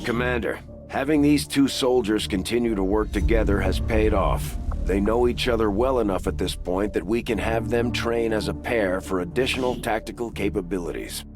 Commander, having these two soldiers continue to work together has paid off. They know each other well enough at this point that we can have them train as a pair for additional tactical capabilities.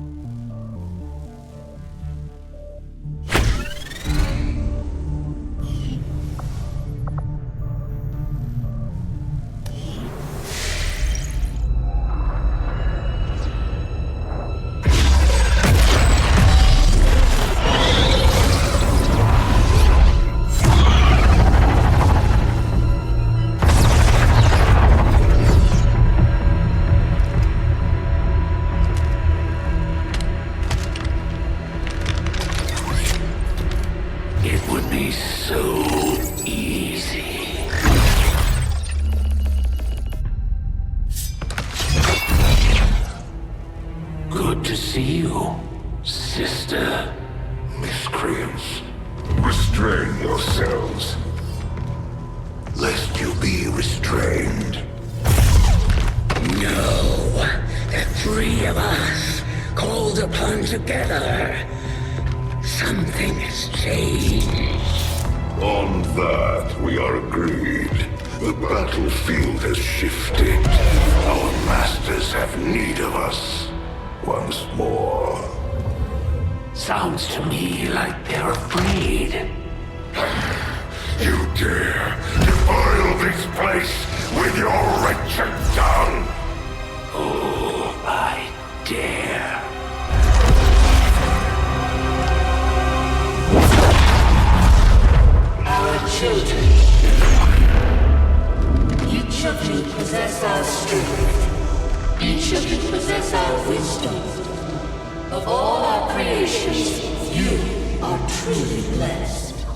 Good to see you, sister. Miscreants, restrain yourselves, lest you be restrained. No, the three of us, called upon together. Something has changed. On that, we are agreed. The battlefield has shifted. Our masters have need of us. Once more. Sounds to me like they're afraid. You dare defile this place with your wretched tongue? Oh, I dare. Our children. Each of you possess our strength. Each of you possess our wisdom. Of all our creations, you are truly blessed.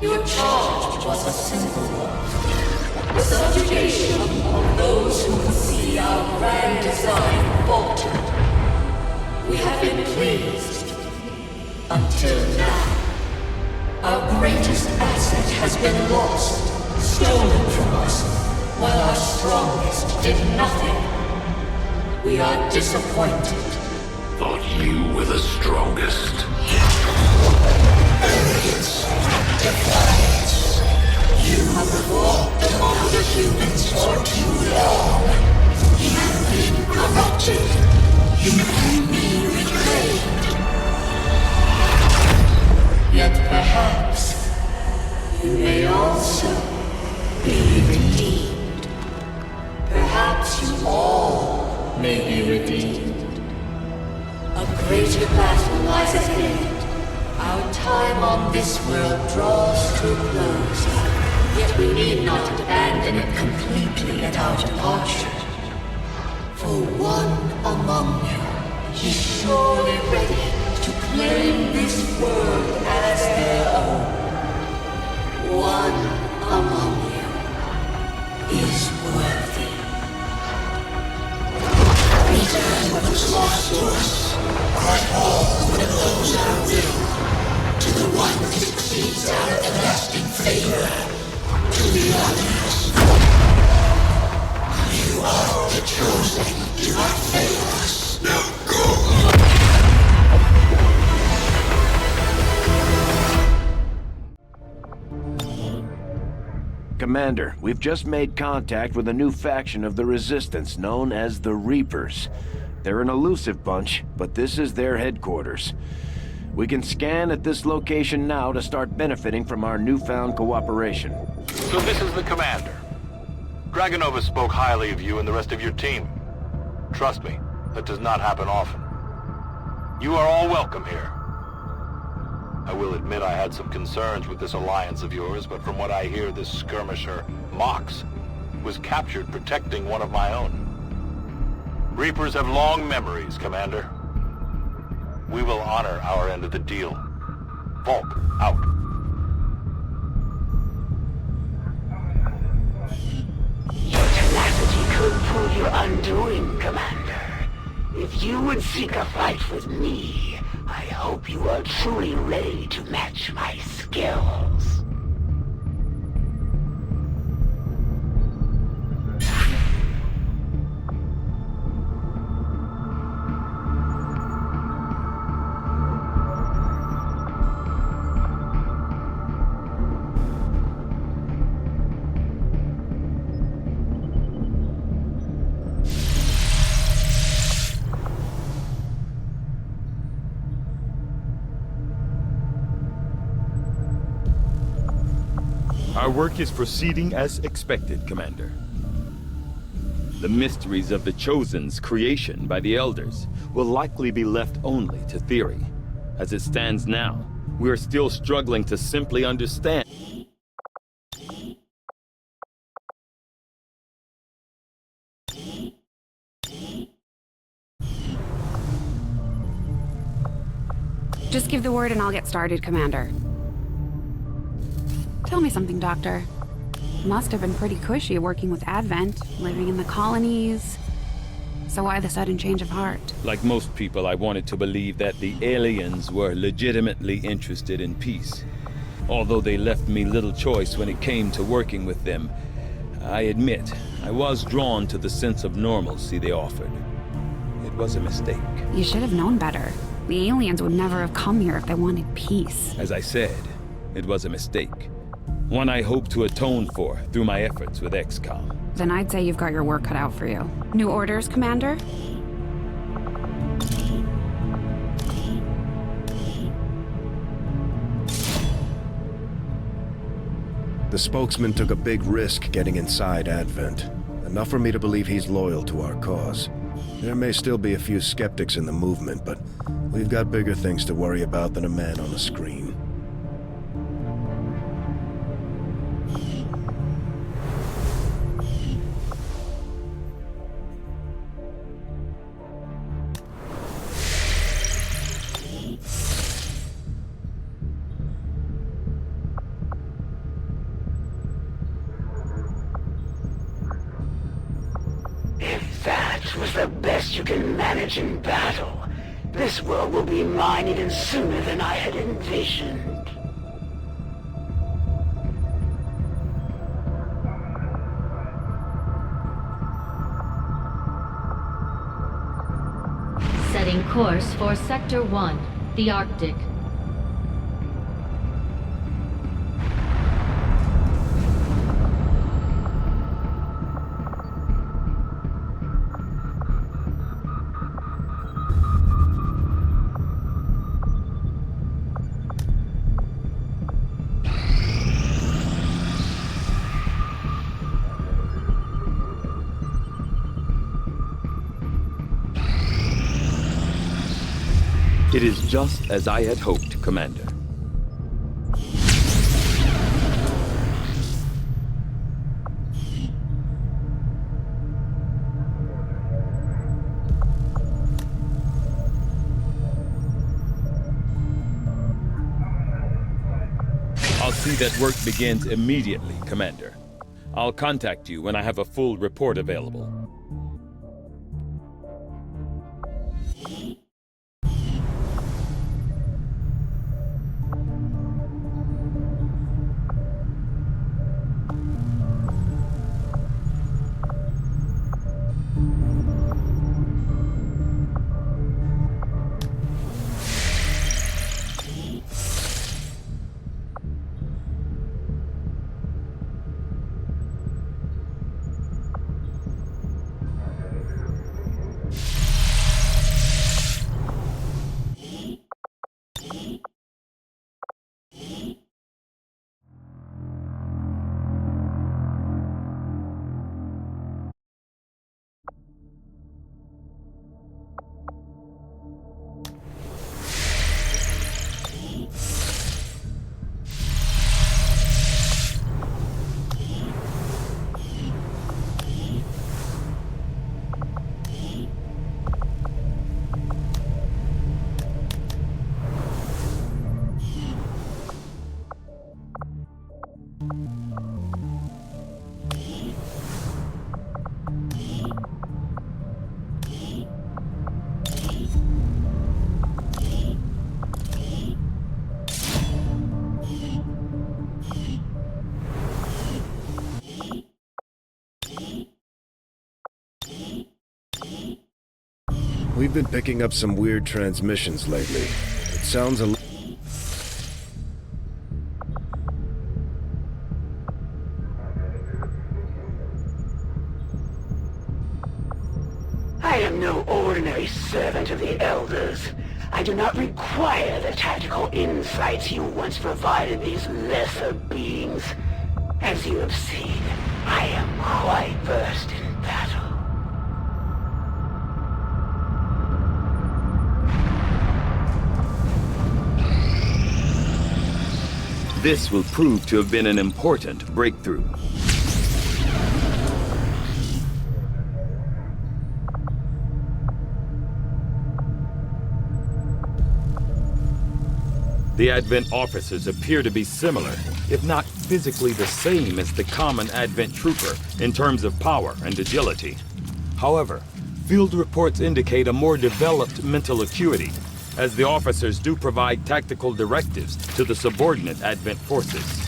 Your charge was a simple one. The subjugation of those who see our grand design falter. We have been pleased. Until now. Our greatest asset has been lost, stolen from us, while our strongest did nothing. We are disappointed. Thought you were the strongest. Arrogance, defiance. You have walked among the humans for too long. You have been corrupted. You can be reclaimed. Yet perhaps you may also be redeemed. Perhaps you all may be redeemed. A greater battle lies ahead. Our time on this world draws to a close. Yet we need not abandon it completely at our departure. For one among you is surely ready to claim this world as their own. One among you is worthy. Return what was lost to us. Grant all what oppose our will. To the one that exceeds our everlasting favor. To the others. You are the chosen. Do not fail us. Now go. Commander, we've just made contact with a new faction of the Resistance known as the Reapers. They're an elusive bunch, but this is their headquarters. We can scan at this location now to start benefiting from our newfound cooperation. So this is the commander. Dragonova spoke highly of you and the rest of your team. Trust me, that does not happen often. You are all welcome here. I will admit I had some concerns with this alliance of yours, but from what I hear, this skirmisher, Mox, was captured protecting one of my own. Reapers have long memories, Commander. We will honor our end of the deal. Volk, out. Your tenacity could prove your undoing, Commander. If you would seek a fight with me, I hope you are truly ready to match my skills. Our work is proceeding as expected, Commander. The mysteries of the Chosen's creation by the Elders will likely be left only to theory. As it stands now, we are still struggling to simply understand. Just give the word and I'll get started, Commander. Tell me something, Doctor. Must have been pretty cushy working with Advent, living in the colonies. So why the sudden change of heart? Like most people, I wanted to believe that the aliens were legitimately interested in peace. Although they left me little choice when it came to working with them, I admit I was drawn to the sense of normalcy they offered. It was a mistake. You should have known better. The aliens would never have come here if they wanted peace. As I said, it was a mistake. One I hope to atone for through my efforts with XCOM. Then I'd say you've got your work cut out for you. New orders, Commander? The spokesman took a big risk getting inside Advent. Enough for me to believe he's loyal to our cause. There may still be a few skeptics in the movement, but we've got bigger things to worry about than a man on a screen. If that was the best you can manage in battle, this world will be mine even sooner than I had envisioned. Setting course for Sector 1, the Arctic. It is just as I had hoped, Commander. I'll see that work begins immediately, Commander. I'll contact you when I have a full report available. We've been picking up some weird transmissions lately. It sounds a I am no ordinary servant of the Elders. I do not require the tactical insights you once provided these lesser beings. As you have seen, I am quite versed in battle. This will prove to have been an important breakthrough. The Advent officers appear to be similar, if not physically the same as the common Advent trooper in terms of power and agility. However, field reports indicate a more developed mental acuity, as the officers do provide tactical directives to the subordinate Advent forces.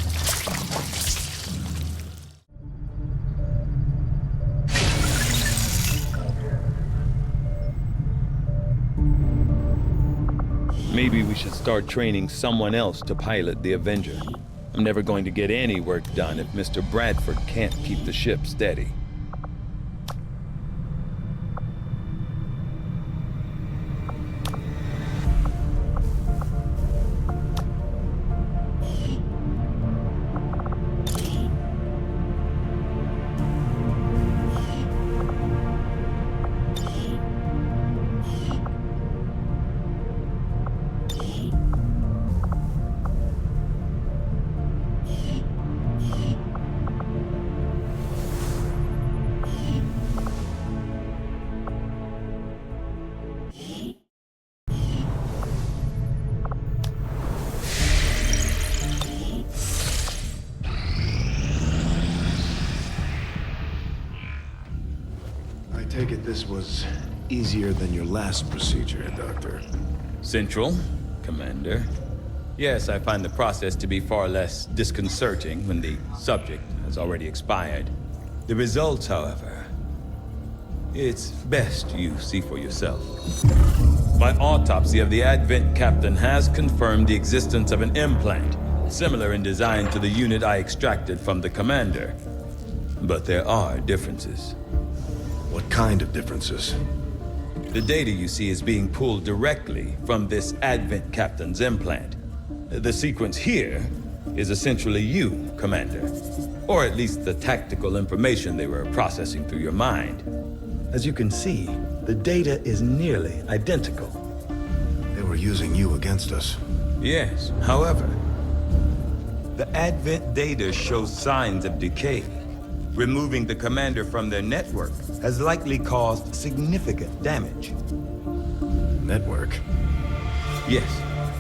Maybe we should start training someone else to pilot the Avenger. I'm never going to get any work done if Mr. Bradford can't keep the ship steady. I take it this was easier than your last procedure, Doctor. Central, Commander. Yes, I find the process to be far less disconcerting when the subject has already expired. The results, however, it's best you see for yourself. My autopsy of the Advent captain has confirmed the existence of an implant, similar in design to the unit I extracted from the Commander. But there are differences. What kind of differences? The data you see is being pulled directly from this Advent captain's implant. The sequence here is essentially you, Commander. Or at least the tactical information they were processing through your mind. As you can see, the data is nearly identical. They were using you against us. Yes, however, the Advent data shows signs of decay. Removing the Commander from their network has likely caused significant damage. Network? Yes,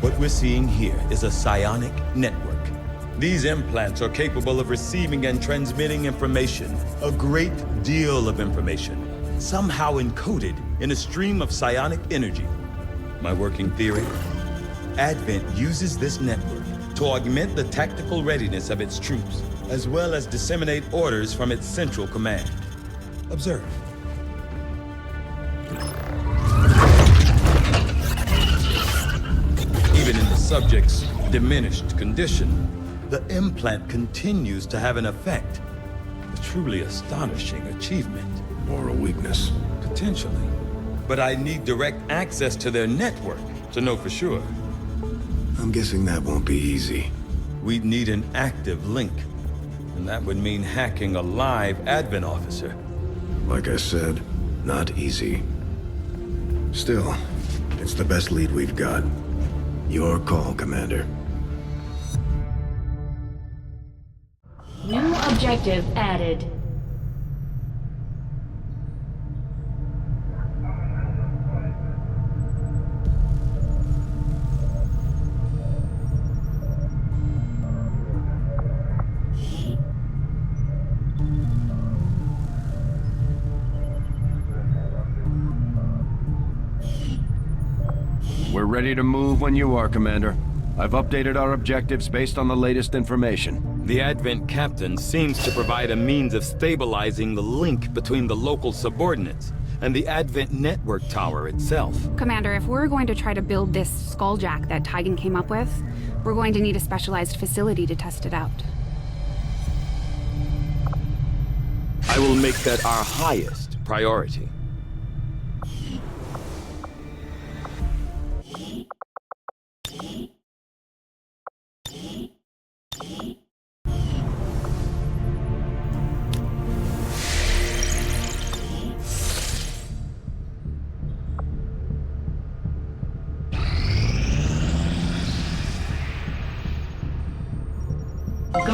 what we're seeing here is a psionic network. These implants are capable of receiving and transmitting information, a great deal of information, somehow encoded in a stream of psionic energy. My working theory? Advent uses this network to augment the tactical readiness of its troops, as well as disseminate orders from its central command. Observe. Even in the subject's diminished condition, the implant continues to have an effect. A truly astonishing achievement. Or a weakness? Potentially. But I need direct access to their network to know for sure. I'm guessing that won't be easy. We'd need an active link. And that would mean hacking a live Advent officer. Like I said, not easy. Still, it's the best lead we've got. Your call, Commander. New objective added. We're ready to move when you are, Commander. I've updated our objectives based on the latest information. The Advent captain seems to provide a means of stabilizing the link between the local subordinates and the Advent network tower itself. Commander, if we're going to try to build this skulljack that Tigan came up with, we're going to need a specialized facility to test it out. I will make that our highest priority.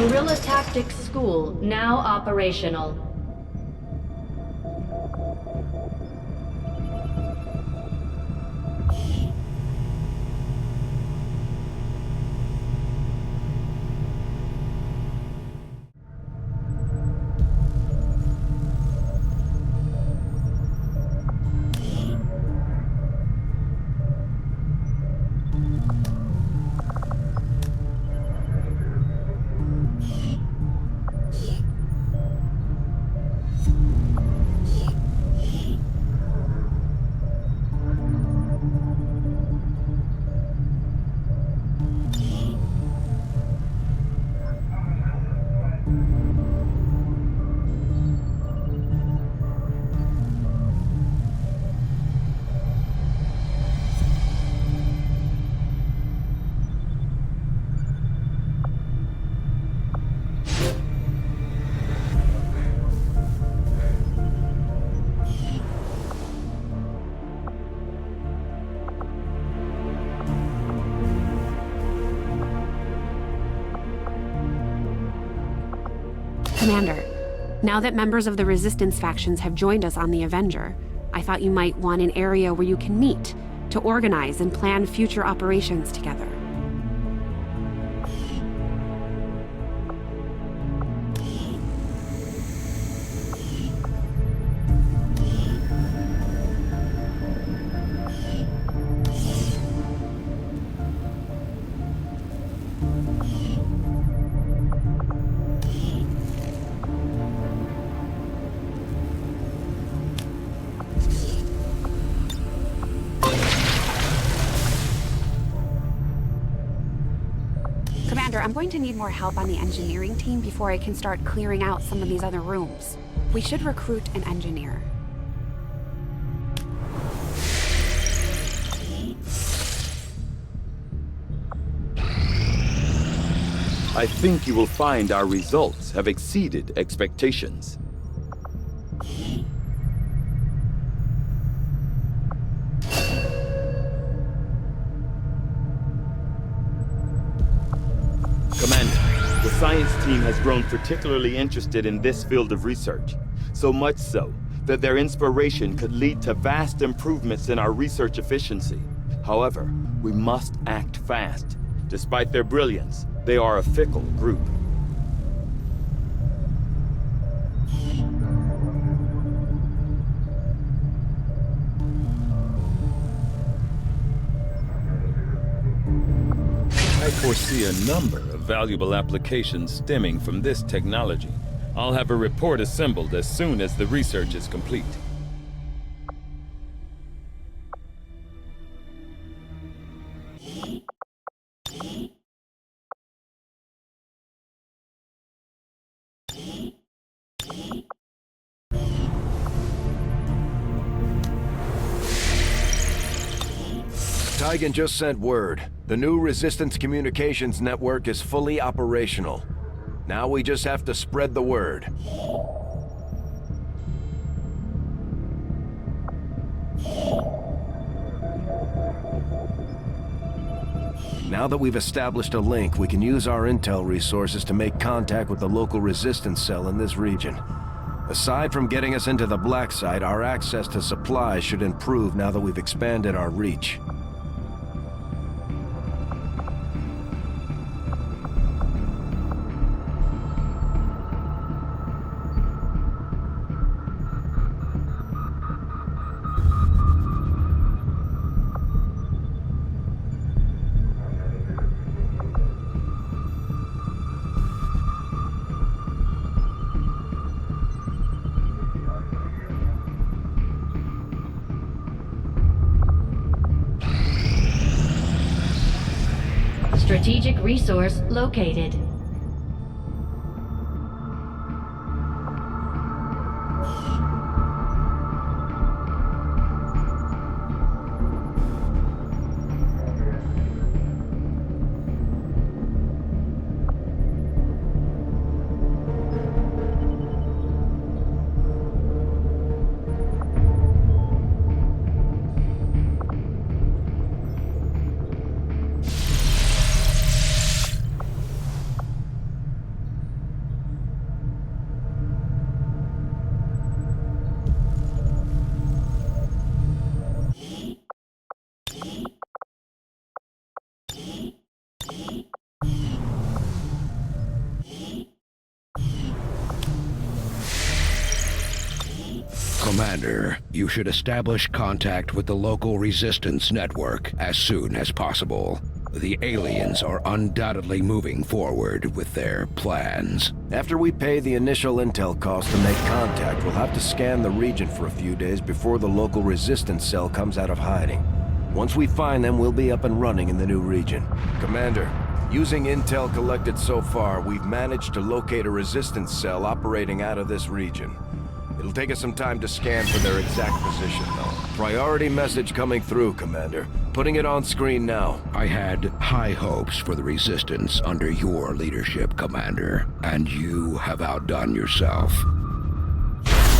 Guerrilla Tactics School now operational. Commander, now that members of the Resistance factions have joined us on the Avenger, I thought you might want an area where you can meet to organize and plan future operations together. Commander, I'm going to need more help on the engineering team before I can start clearing out some of these other rooms. We should recruit an engineer. I think you will find our results have exceeded expectations. Commander, the science team has grown particularly interested in this field of research. So much so that their inspiration could lead to vast improvements in our research efficiency. However, we must act fast. Despite their brilliance, they are a fickle group. I foresee a number of valuable applications stemming from this technology. I'll have a report assembled as soon as the research is complete. Tygan just sent word. The new Resistance communications network is fully operational. Now we just have to spread the word. Now that we've established a link, we can use our intel resources to make contact with the local resistance cell in this region. Aside from getting us into the black site, our access to supplies should improve now that we've expanded our reach. Strategic resource located. Commander. You should establish contact with the local resistance network as soon as possible. The aliens are undoubtedly moving forward with their plans. After we pay the initial intel cost to make contact, we'll have to scan the region for a few days before the local resistance cell comes out of hiding. Once we find them, we'll be up and running in the new region. Commander, using intel collected so far, we've managed to locate a resistance cell operating out of this region. It'll take us some time to scan for their exact position, though. Priority message coming through, Commander. Putting it on screen now. I had high hopes for the Resistance under your leadership, Commander, and you have outdone yourself.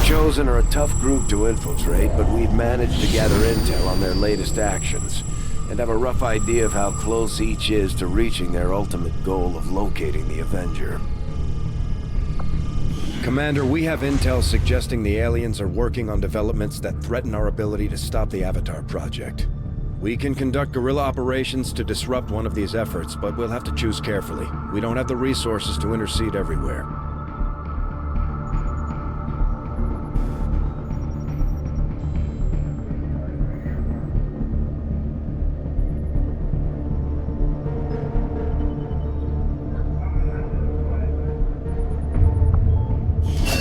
Chosen are a tough group to infiltrate, but we've managed to gather intel on their latest actions, and have a rough idea of how close each is to reaching their ultimate goal of locating the Avenger. Commander, we have intel suggesting the aliens are working on developments that threaten our ability to stop the Avatar project. We can conduct guerrilla operations to disrupt one of these efforts, but we'll have to choose carefully. We don't have the resources to intercede everywhere.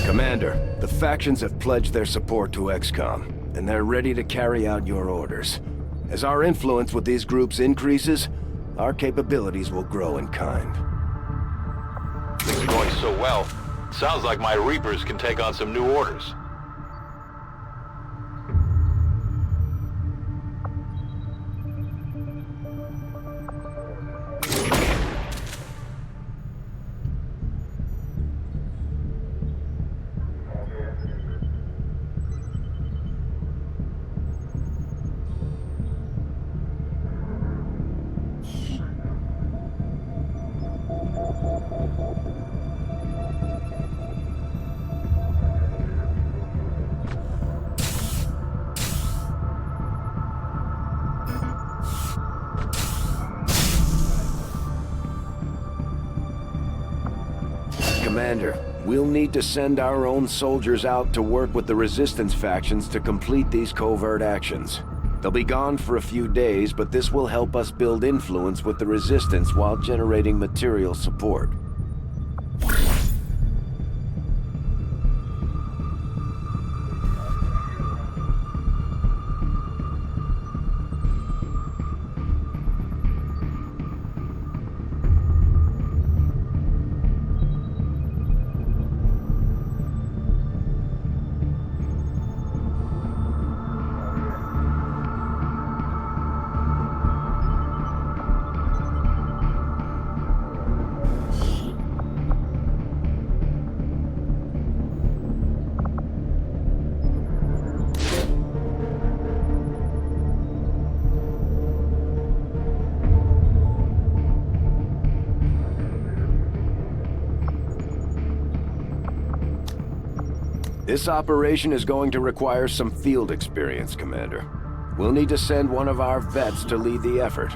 Commander, the factions have pledged their support to XCOM, and they're ready to carry out your orders. As our influence with these groups increases, our capabilities will grow in kind. Things are going so well. Sounds like my Reapers can take on some new orders. Commander, we'll need to send our own soldiers out to work with the Resistance factions to complete these covert actions. They'll be gone for a few days, but this will help us build influence with the Resistance while generating material support. This operation is going to require some field experience, Commander. We'll need to send one of our vets to lead the effort.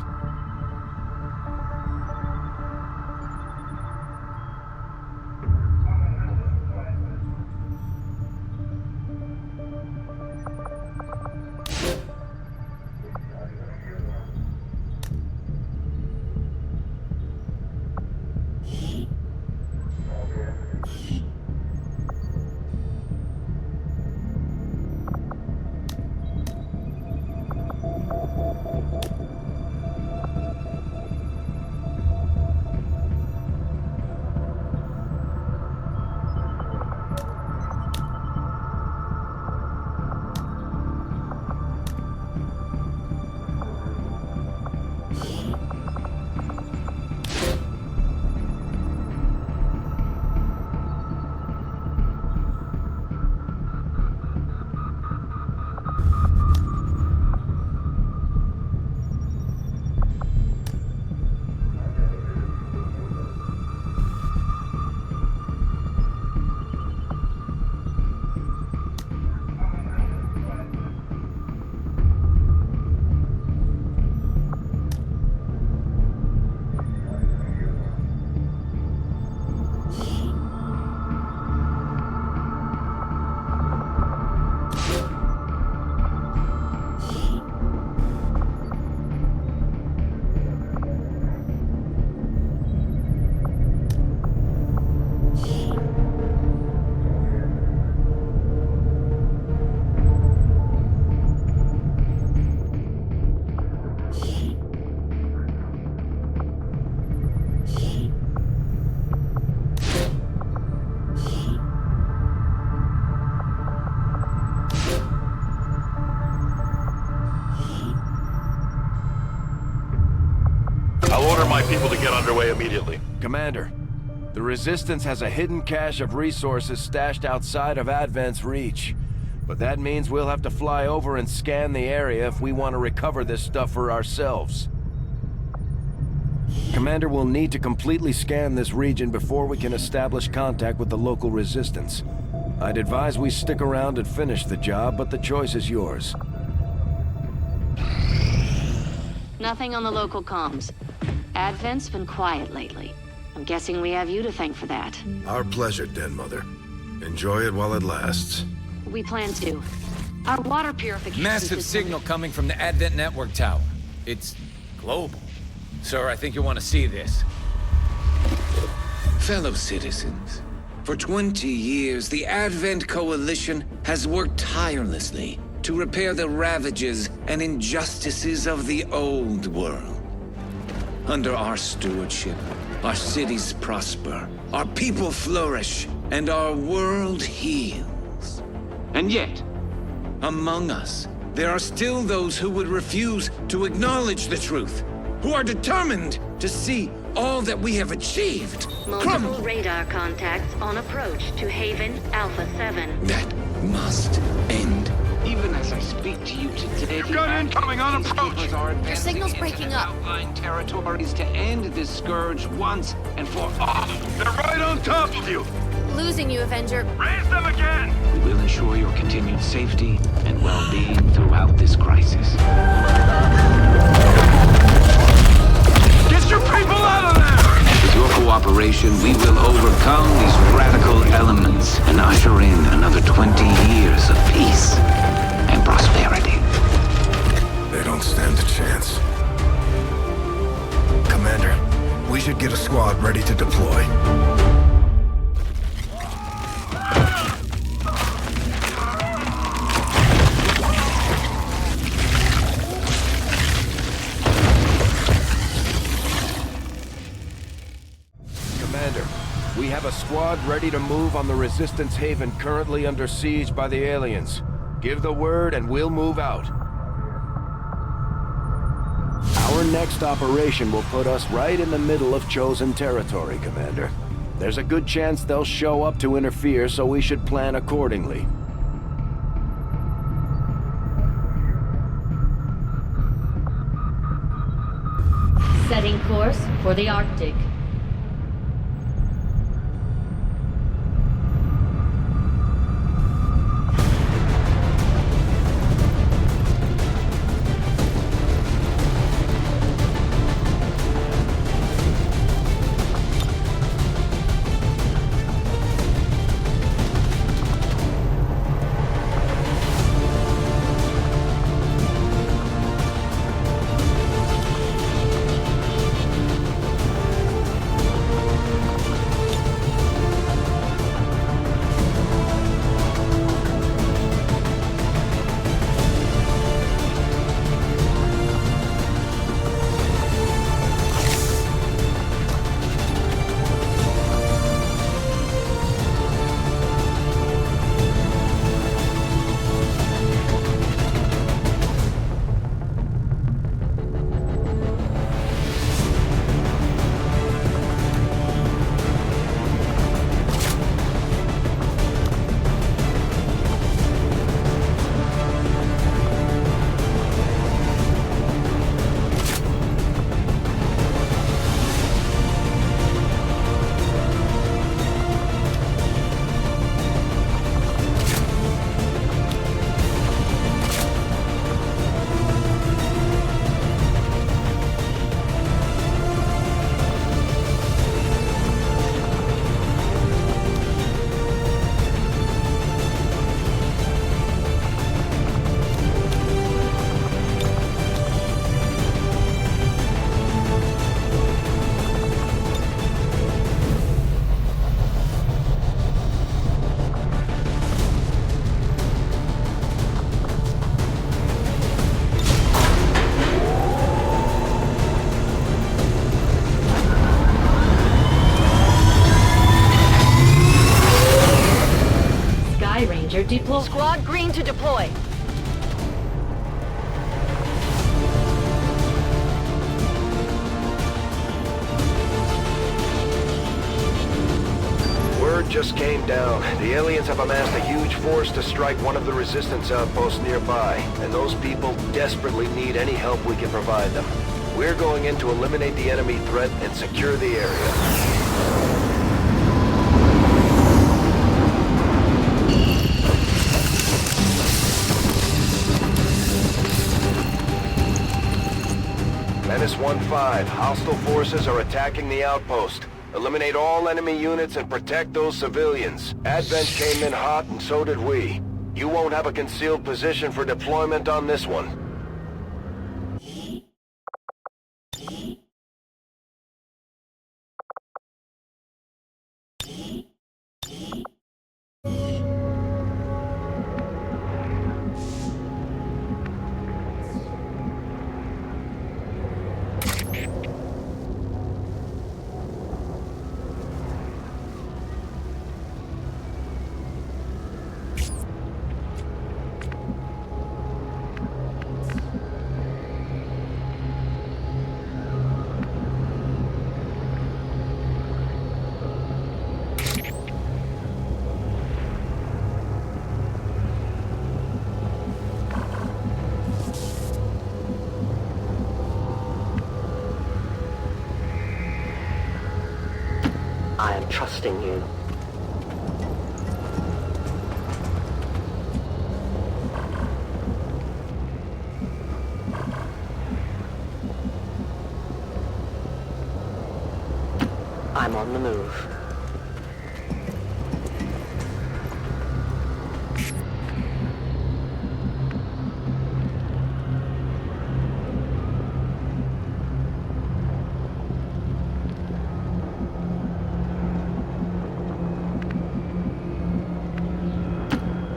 order my people to get underway immediately. Commander, the Resistance has a hidden cache of resources stashed outside of Advent's reach. But that means we'll have to fly over and scan the area if we want to recover this stuff for ourselves. Commander will need to completely scan this region before we can establish contact with the local Resistance. I'd advise we stick around and finish the job, but the choice is yours. Nothing on the local comms. Advent's been quiet lately. I'm guessing we have you to thank for that. Our pleasure, Den Mother. Enjoy it while it lasts. We plan to. Our water purification Massive system... signal coming from the Advent network tower. It's global. Sir, I think you want to see this. Fellow citizens, for 20 years, the Advent Coalition has worked tirelessly to repair the ravages and injustices of the old world. Under our stewardship, our cities prosper, our people flourish, and our world heals. And yet, among us, there are still those who would refuse to acknowledge the truth, who are determined to see all that we have achieved. Multiple radar contacts on approach to Haven Alpha 7. That must end. Even as I speak to you today, You've got incoming on approach! Your signal's breaking up. Outlying territories to end this scourge once and for all. They're right on top of you! Losing you, Avenger. Raise them again! We will ensure your continued safety and well-being throughout this crisis. Get your people out of there! With your cooperation, we will overcome these radical elements and usher in another 20 years of peace and prosperity. They don't stand a chance. Commander, we should get a squad ready to deploy. We have a squad ready to move on the Resistance Haven currently under siege by the aliens. Give the word and we'll move out. Our next operation will put us right in the middle of chosen territory, Commander. There's a good chance they'll show up to interfere, so we should plan accordingly. Setting course for the Arctic. Deploy. Squad green to deploy. just came down. The aliens have amassed a huge force to strike one of the resistance outposts nearby, and those people desperately need any help we can provide them. We're going in to eliminate the enemy threat and secure the area. Menace 1-5, hostile forces are attacking the outpost. Eliminate all enemy units and protect those civilians. Advent came in hot and so did we. You won't have a concealed position for deployment on this one. I am trusting you. I'm on the move.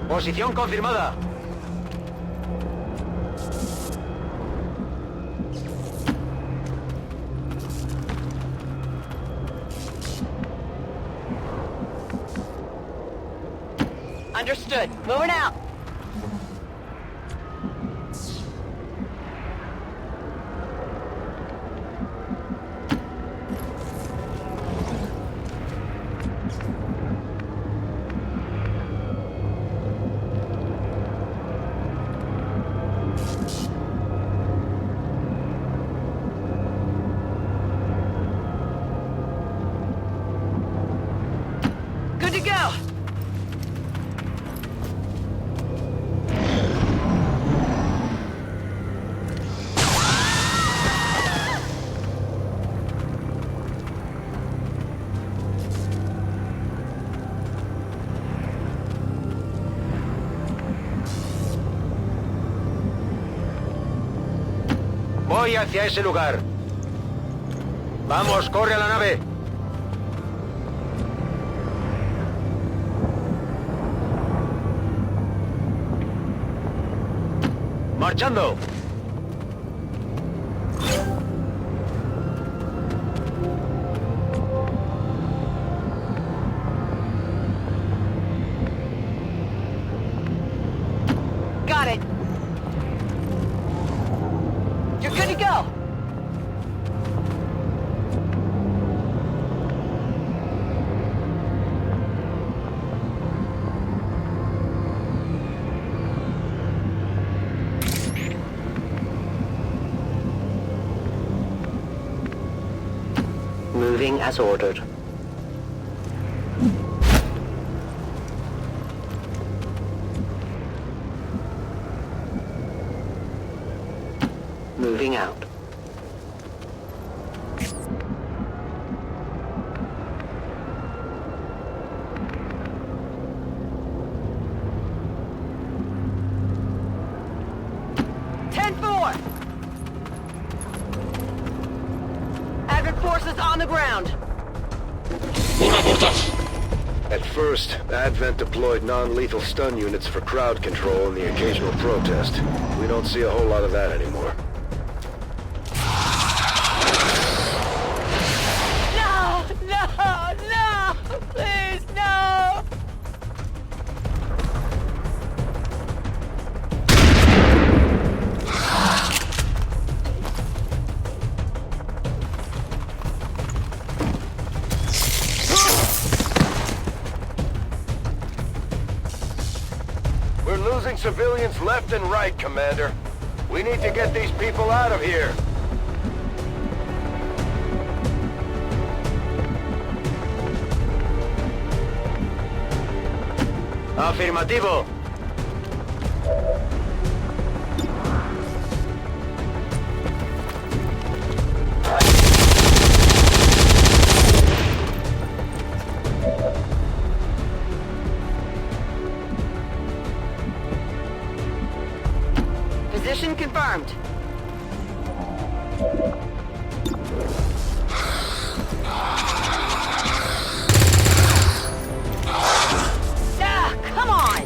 Posición confirmada. Understood. Moving out. Good to go. Voy hacia ese lugar. Vamos, corre a la nave. Marchando. Got it. You're good to go. Moving as ordered. Moving out. Forces on the ground. At first, Advent deployed non-lethal stun units for crowd control and the occasional protest. We don't see a whole lot of that anymore. No! No! No! Please, no! left and right, Commander. We need to get these people out of here. Afirmativo. Position confirmed. Ah, come on!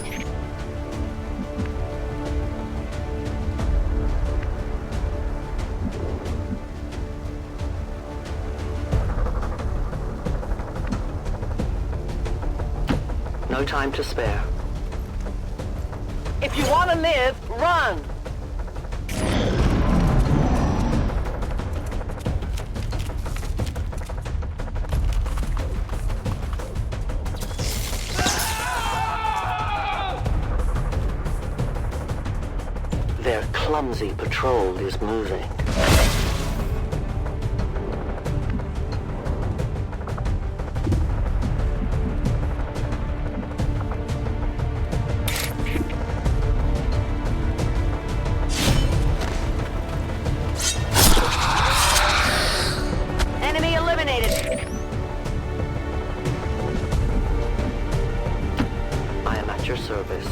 No time to spare. If you want to live, run! Their clumsy patrol is moving. Enemy eliminated. I am at your service.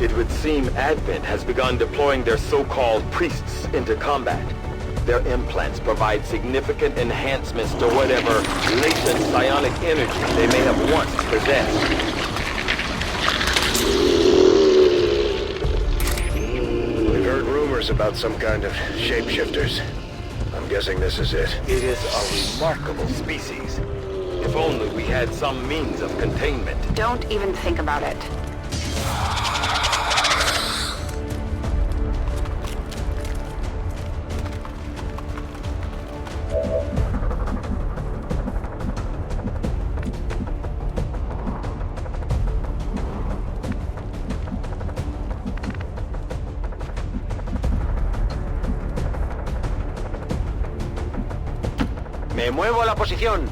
It would seem Advent has begun deploying their so-called priests into combat. Their implants provide significant enhancements to whatever latent psionic energy they may have once possessed. We've heard rumors about some kind of shapeshifters. I'm guessing this is it. It is a remarkable species. If only we had some means of containment. Don't even think about it. Me muevo a la posición.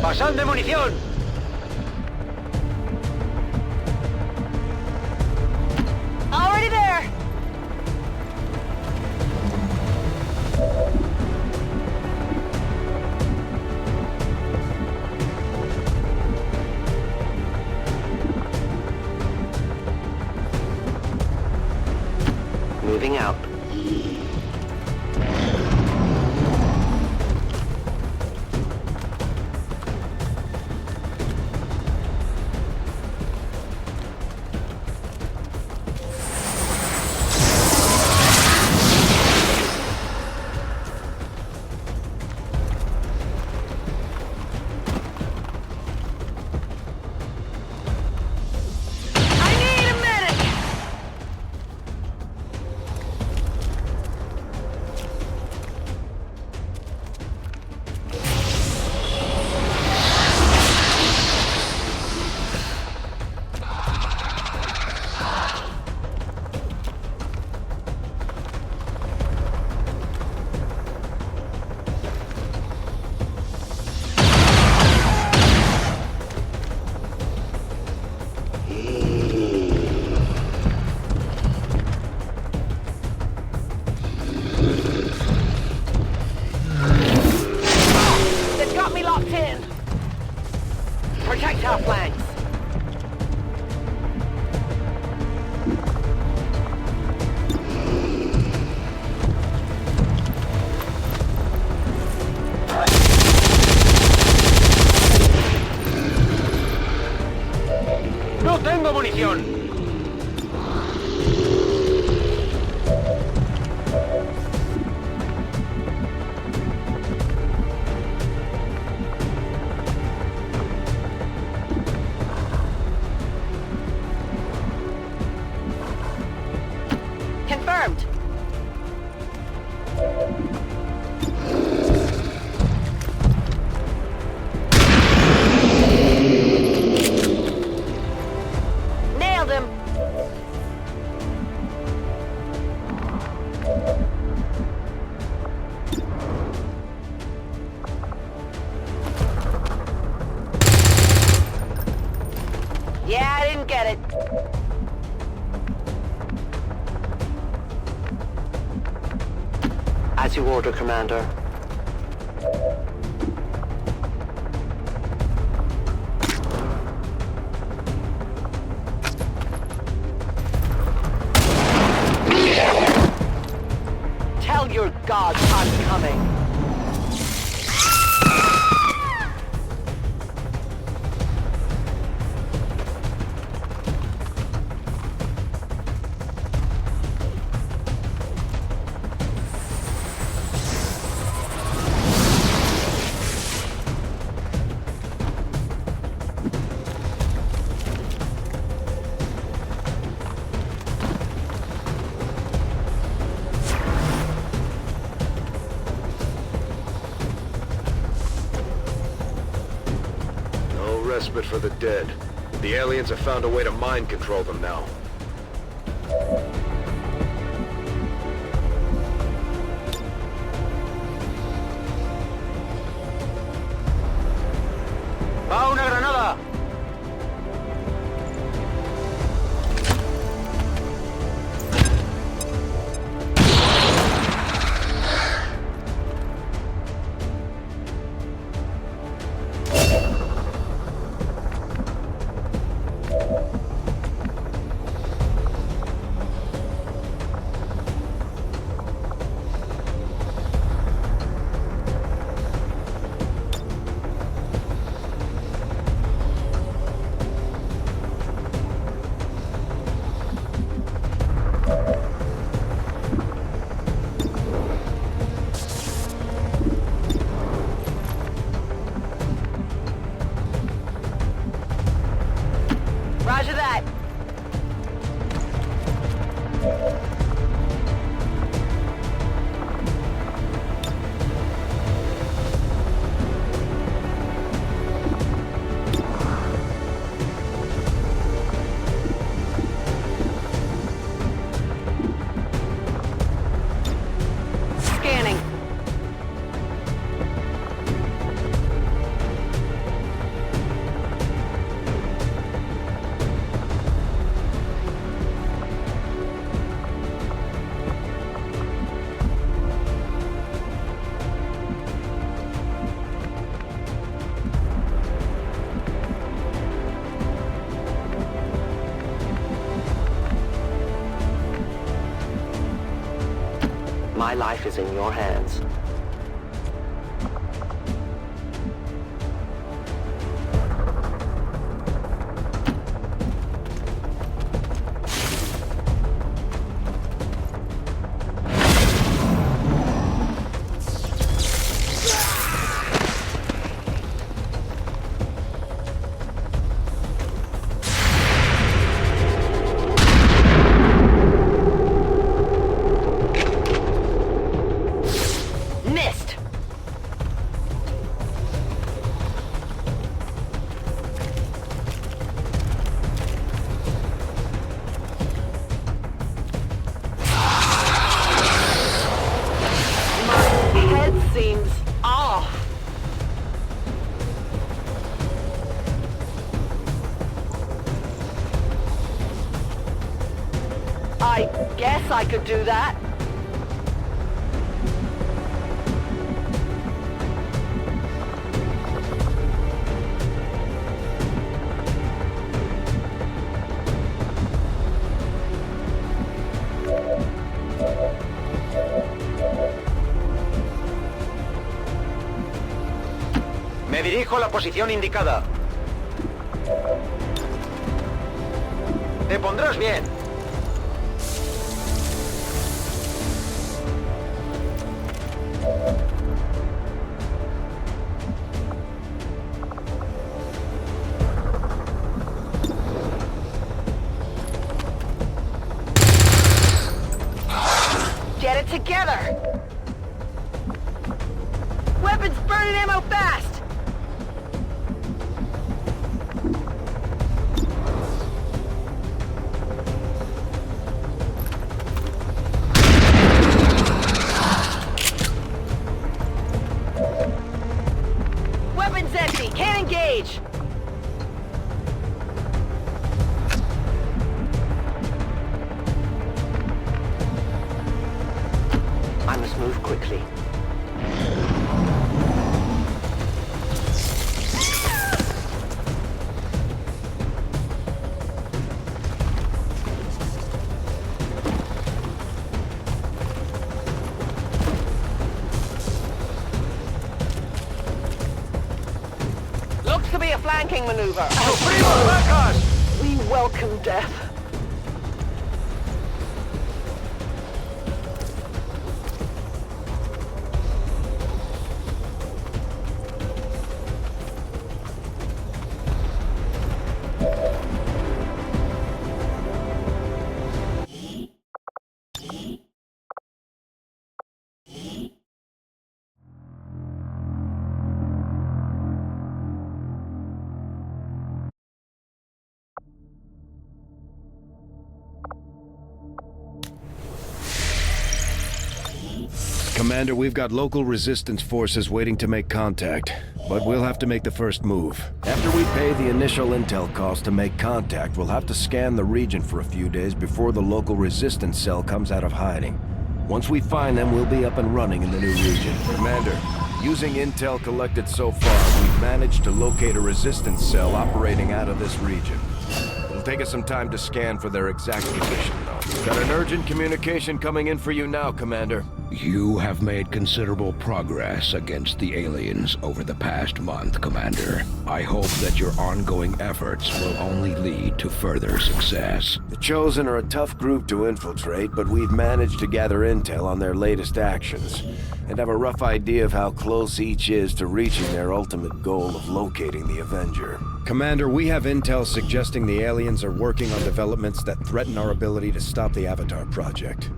Pasando de munición. Already there! Moving out. Confirmed! Nailed him! Yeah, I didn't get it. As you order, Commander. Tell your gods I'm coming. Respite for the dead. The aliens have found a way to mind control them now. ¡Va una granada! Roger that. Scanning. My life is in your hands. Missed! My head seems off. I guess I could do that. Me dirijo a la posición indicada. Te pondrás bien. Get together! Weapons burning ammo fast! Weapons empty! Can't engage! I must move quickly. Looks to be a flanking maneuver. We welcome death. Commander, we've got local resistance forces waiting to make contact, but we'll have to make the first move. After we pay the initial intel cost to make contact, we'll have to scan the region for a few days before the local resistance cell comes out of hiding. Once we find them, we'll be up and running in the new region. Commander, using intel collected so far, we've managed to locate a resistance cell operating out of this region. It'll take us some time to scan for their exact position, though. Got an urgent communication coming in for you now, Commander. You have made considerable progress against the aliens over the past month, Commander. I hope that your ongoing efforts will only lead to further success. The Chosen are a tough group to infiltrate, but we've managed to gather intel on their latest actions, and have a rough idea of how close each is to reaching their ultimate goal of locating the Avenger. Commander, we have intel suggesting the aliens are working on developments that threaten our ability to stop the Avatar project.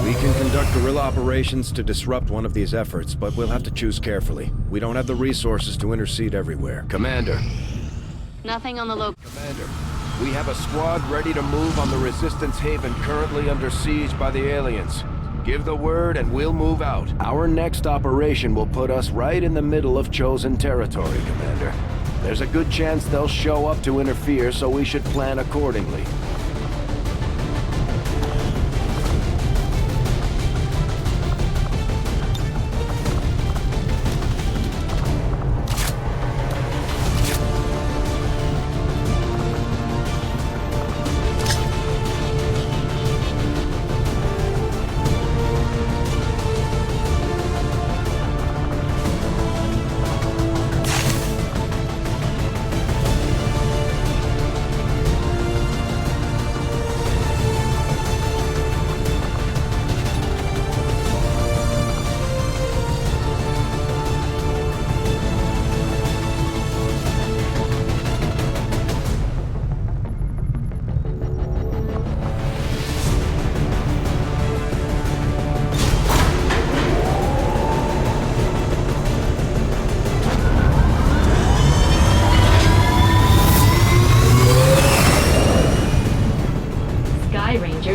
We can conduct guerrilla operations to disrupt one of these efforts, but we'll have to choose carefully. We don't have the resources to intercede everywhere. Commander. Nothing on the local... Commander, we have a squad ready to move on the Resistance Haven currently under siege by the aliens. Give the word and we'll move out. Our next operation will put us right in the middle of Chosen territory, Commander. There's a good chance they'll show up to interfere, so we should plan accordingly.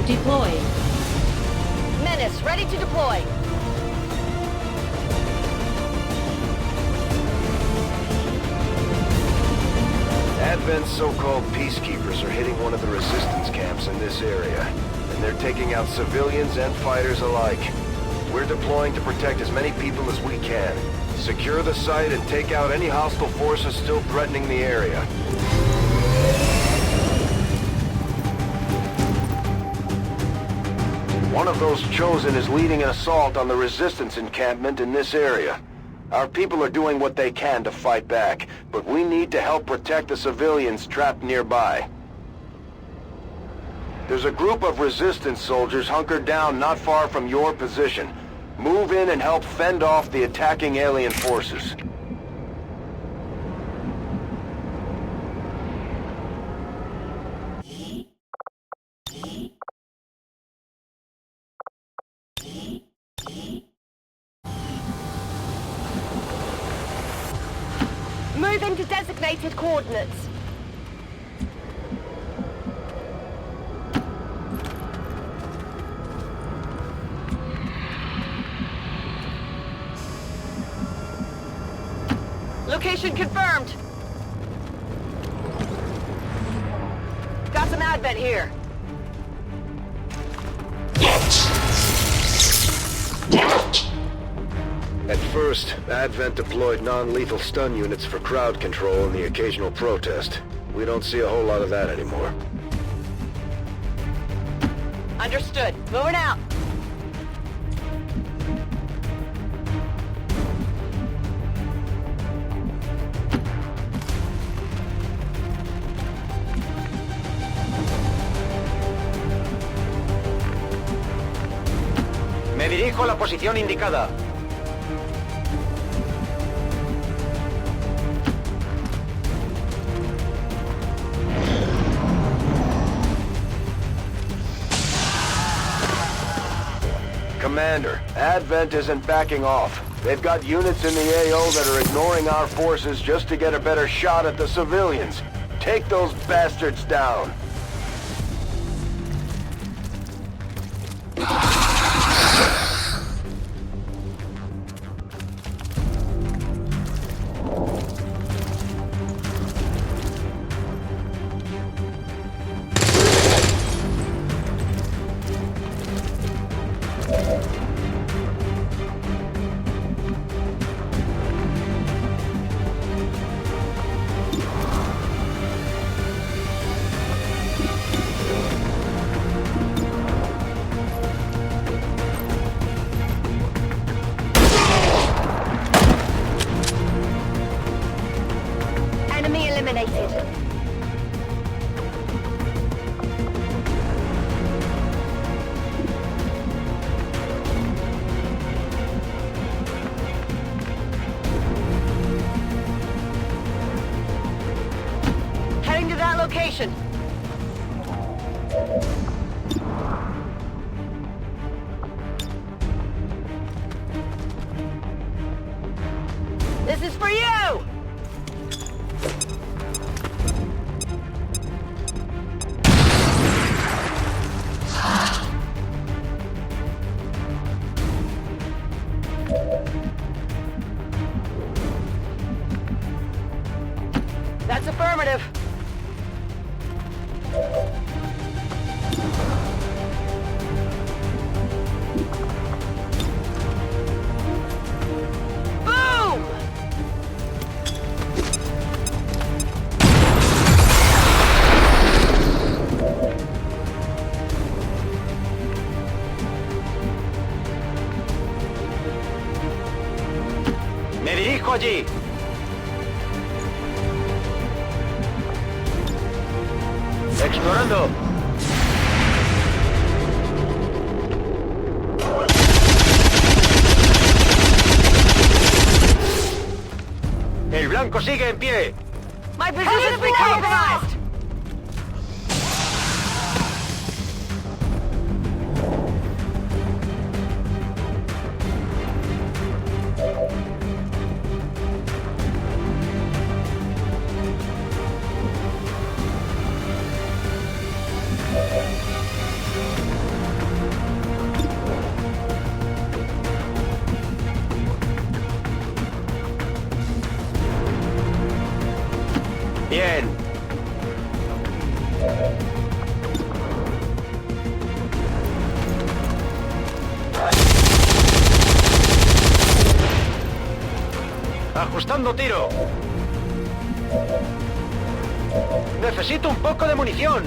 Deployed. Menace, ready to deploy. Advent's so-called peacekeepers are hitting one of the resistance camps in this area, and they're taking out civilians and fighters alike. We're deploying to protect as many people as we can. Secure the site and take out any hostile forces still threatening the area. One of those Chosen is leading an assault on the Resistance encampment in this area. Our people are doing what they can to fight back, but we need to help protect the civilians trapped nearby. There's a group of Resistance soldiers hunkered down not far from your position. Move in and help fend off the attacking alien forces. Heading to designated coordinates. Location confirmed. Got some advent here. At first, Advent deployed non-lethal stun units for crowd control and the occasional protest. We don't see a whole lot of that anymore. Understood. Moving out. Me dirijo a la posición indicada. Commander, Advent isn't backing off. They've got units in the AO that are ignoring our forces just to get a better shot at the civilians. Take those bastards down. Enemy eliminated. Heading to that location. This is for you! That's affirmative. Boom! Me dirijo allí. Explorando. El blanco sigue en pie. My position's been compromised! Bien. Ajustando tiro. Necesito un poco de munición.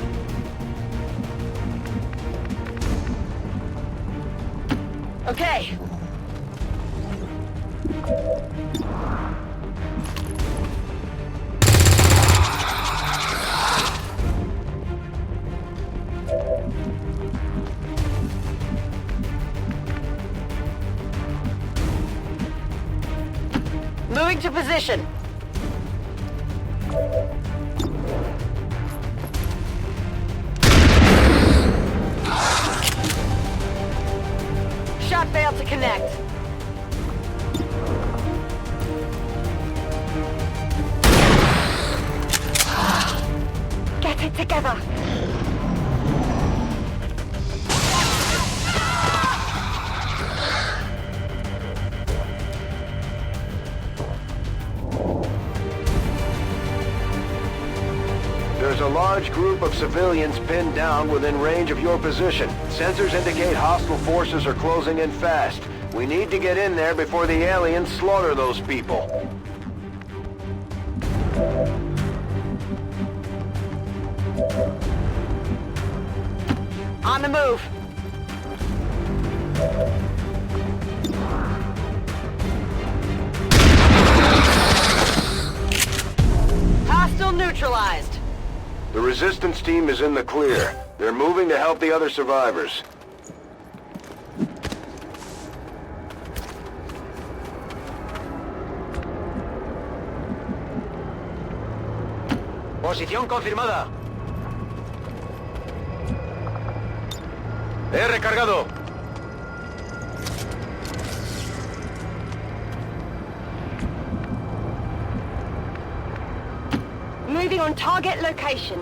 Okay. Moving to position. Shot failed to connect. it together! There's a large group of civilians pinned down within range of your position. Sensors indicate hostile forces are closing in fast. We need to get in there before the aliens slaughter those people. On the move! Hostile neutralized! The resistance team is in the clear. They're moving to help the other survivors. Posición confirmada. He recargado. Moving on target location.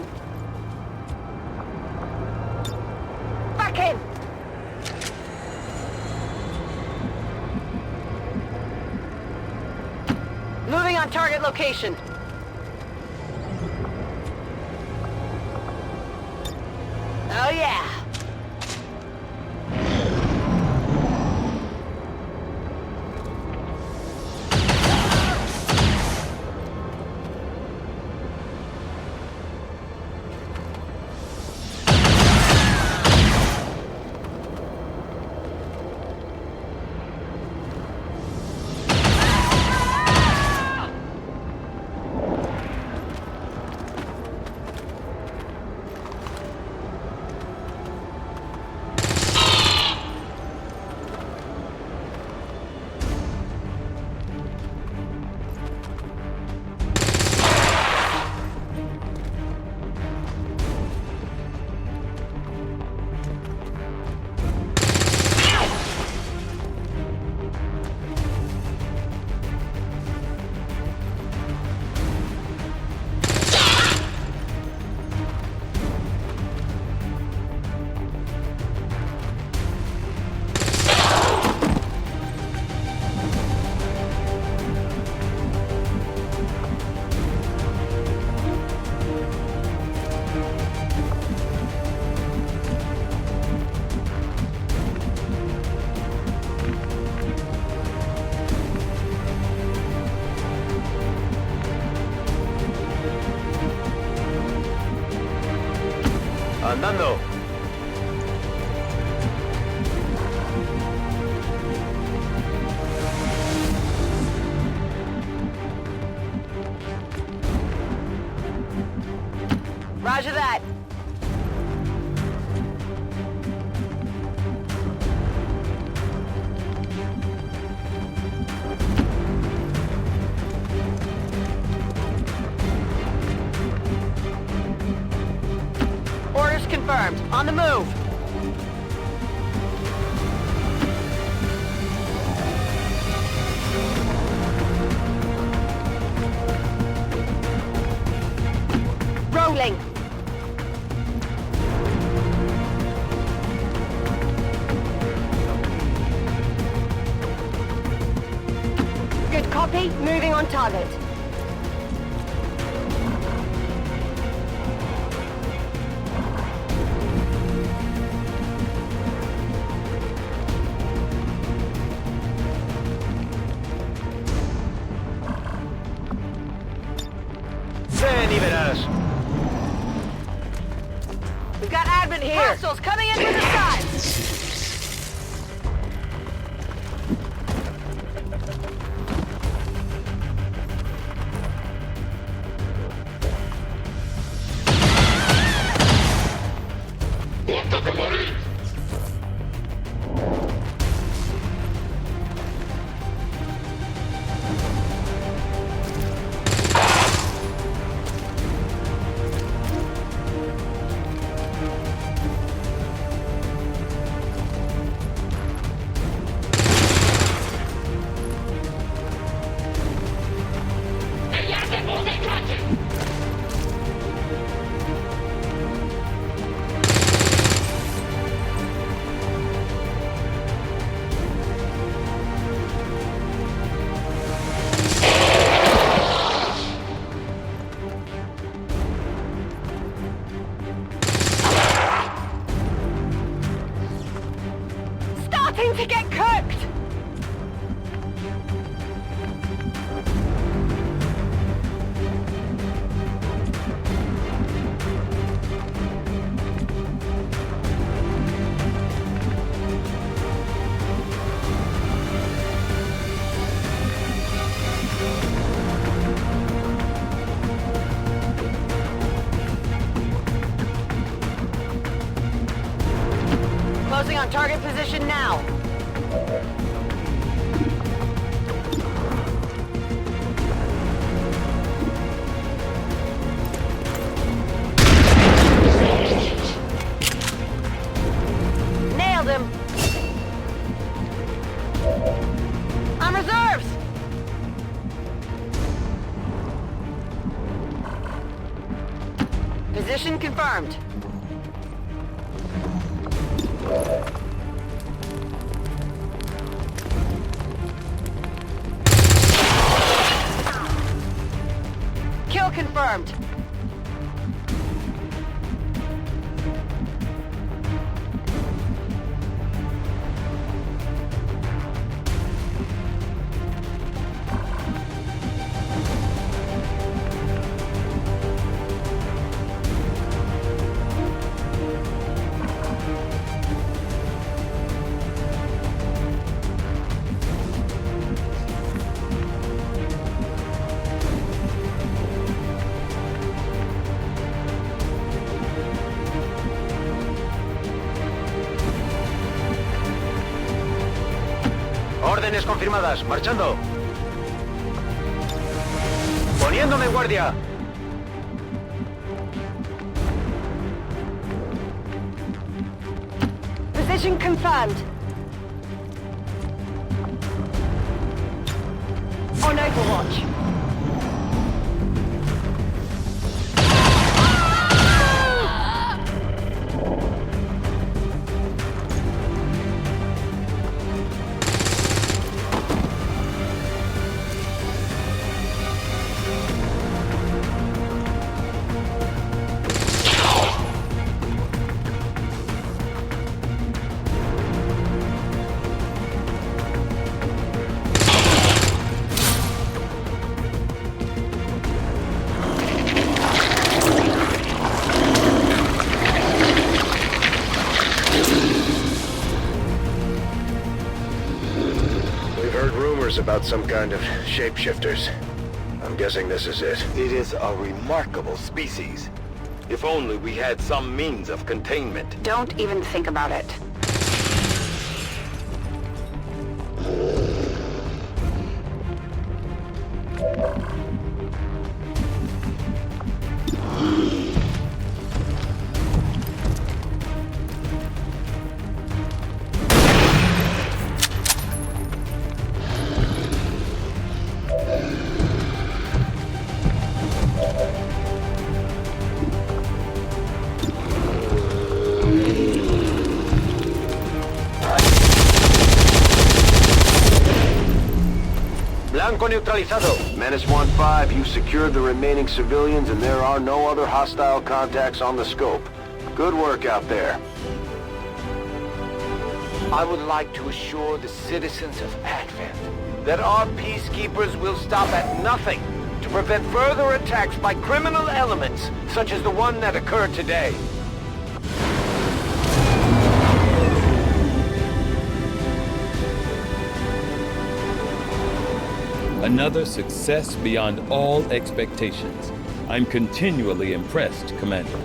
Back in! Moving on target location. Oh yeah! Andando. Roger that. Orders confirmed. On the move. Rolling. Good copy. Moving on target. Ven y verás. We've got admin here. Hostiles coming in from the side. starting to get cooked! Closing on target position now. Nailed him. On reserves. Position confirmed. Kill confirmed. Órdenes confirmadas. Marchando. Poniéndome en guardia. Position confirmed. On Overwatch. About some kind of shapeshifters. I'm guessing this is it. It is a remarkable species. If only we had some means of containment. Don't even think about it. Blanco neutralizado. Menace 1-5, you secured the remaining civilians and there are no other hostile contacts on the scope. Good work out there. I would like to assure the citizens of Advent that our peacekeepers will stop at nothing to prevent further attacks by criminal elements such as the one that occurred today. Another success beyond all expectations. I'm continually impressed, Commander.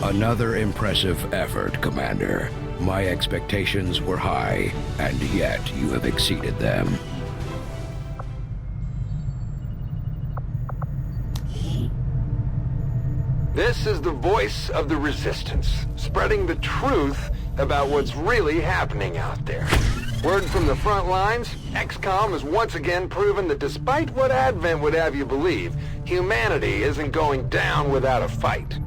Another impressive effort, Commander. My expectations were high, and yet you have exceeded them. This is the voice of the Resistance, spreading the truth about what's really happening out there. Word from the front lines, XCOM has once again proven that despite what Advent would have you believe, humanity isn't going down without a fight.